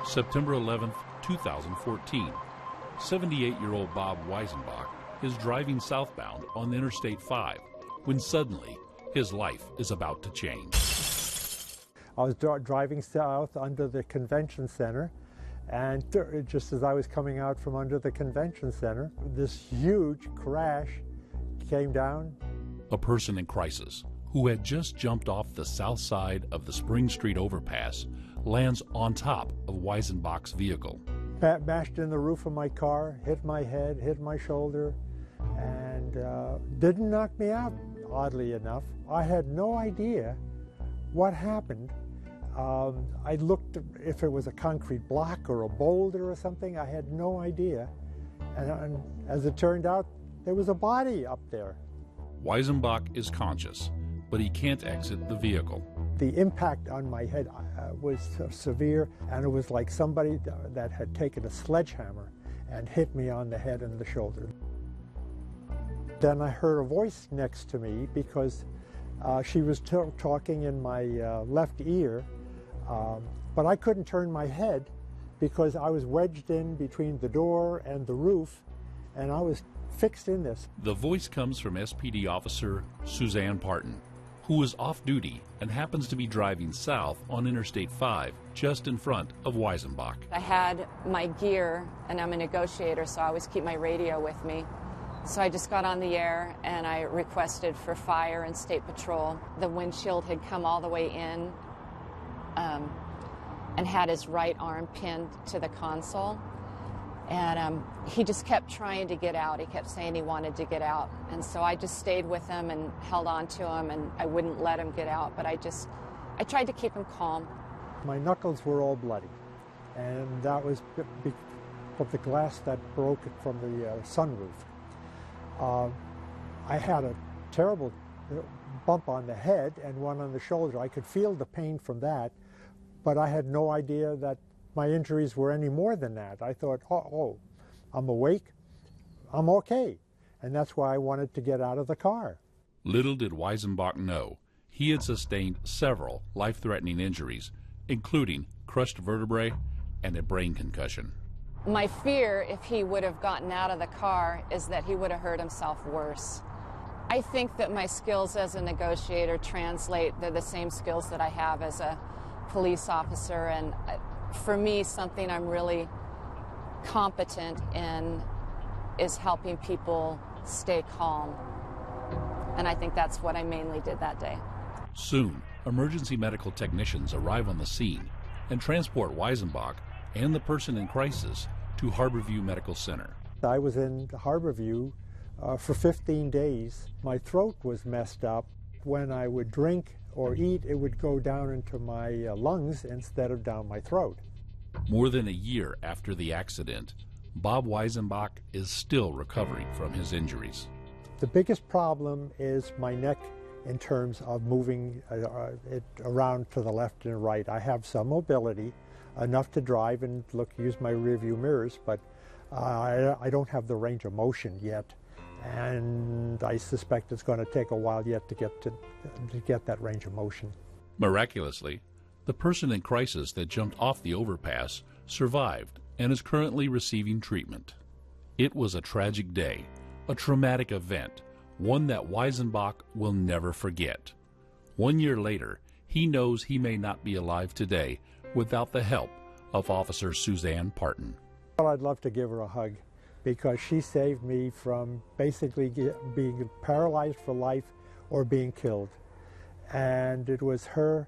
September 11, 2014. 78-year-old Bob Weisenbach is driving southbound on Interstate 5 when suddenly his life is about to change. I was driving south under the convention center, and just as I was coming out from under the convention center, this huge crash came down. A person in crisis who had just jumped off the south side of the Spring Street overpass lands on top of Weisenbach's vehicle. Bashed in the roof of my car, hit my head, hit my shoulder, and didn't knock me out, oddly enough. I had no idea what happened. I looked if it was a concrete block or a boulder or something. I had no idea. And as it turned out, there was a body up there. Weisenbach is conscious, but he can't exit the vehicle. The impact on my head was severe, and it was like somebody that had taken a sledgehammer and hit me on the head and the shoulder. Then I heard a voice next to me because she was talking in my left ear, but I couldn't turn my head because I was wedged in between the door and the roof, and I was fixed in this. The voice comes from SPD officer Suzanne Parton, who is off duty and happens to be driving south on Interstate 5 just in front of Weisenbach. I had my gear, and I'm a negotiator, so I always keep my radio with me. So I just got on the air and I requested for fire and state patrol. The windshield had come all the way in and had his right arm pinned to the console. And he just kept trying to get out. He kept saying he wanted to get out. And so I just stayed with him and held on to him, and I wouldn't let him get out. But I tried to keep him calm. My knuckles were all bloody, and that was of the glass that broke from the sunroof. I had a terrible bump on the head and one on the shoulder. I could feel the pain from that, but I had no idea that my injuries were any more than that. I thought, oh, I'm awake, I'm okay. And that's why I wanted to get out of the car. Little did Weisenbach know he had sustained several life-threatening injuries, including crushed vertebrae and a brain concussion. My fear, if he would have gotten out of the car, is that he would have hurt himself worse. I think that my skills as a negotiator translate. They're the same skills that I have as a police officer, and for me, something I'm really competent in is helping people stay calm. And I think that's what I mainly did that day. Soon, emergency medical technicians arrive on the scene and transport Weisenbach and the person in crisis to Harborview Medical Center. I was in Harborview for 15 days. My throat was messed up. When I would drink or eat, it would go down into my lungs instead of down my throat. More than a year after the accident, Bob Weisenbach is still recovering from his injuries. The biggest problem is my neck in terms of moving it around to the left and right. I have some mobility, enough to drive and use my rearview mirrors, but I don't have the range of motion yet, and I suspect it's going to take a while yet to get that range of motion. Miraculously, the person in crisis that jumped off the overpass survived and is currently receiving treatment. It was a tragic day, a traumatic event, one that Weisenbach will never forget. 1 year later, he knows he may not be alive today without the help of Officer Suzanne Parton. Well, I'd love to give her a hug because she saved me from basically being paralyzed for life or being killed. And it was her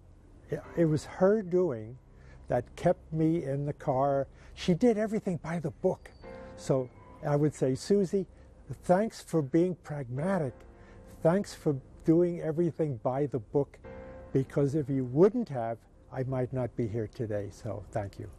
doing that kept me in the car. She did everything by the book. So I would say, Susie, thanks for being pragmatic. Thanks for doing everything by the book, because if you wouldn't have, I might not be here today. So thank you.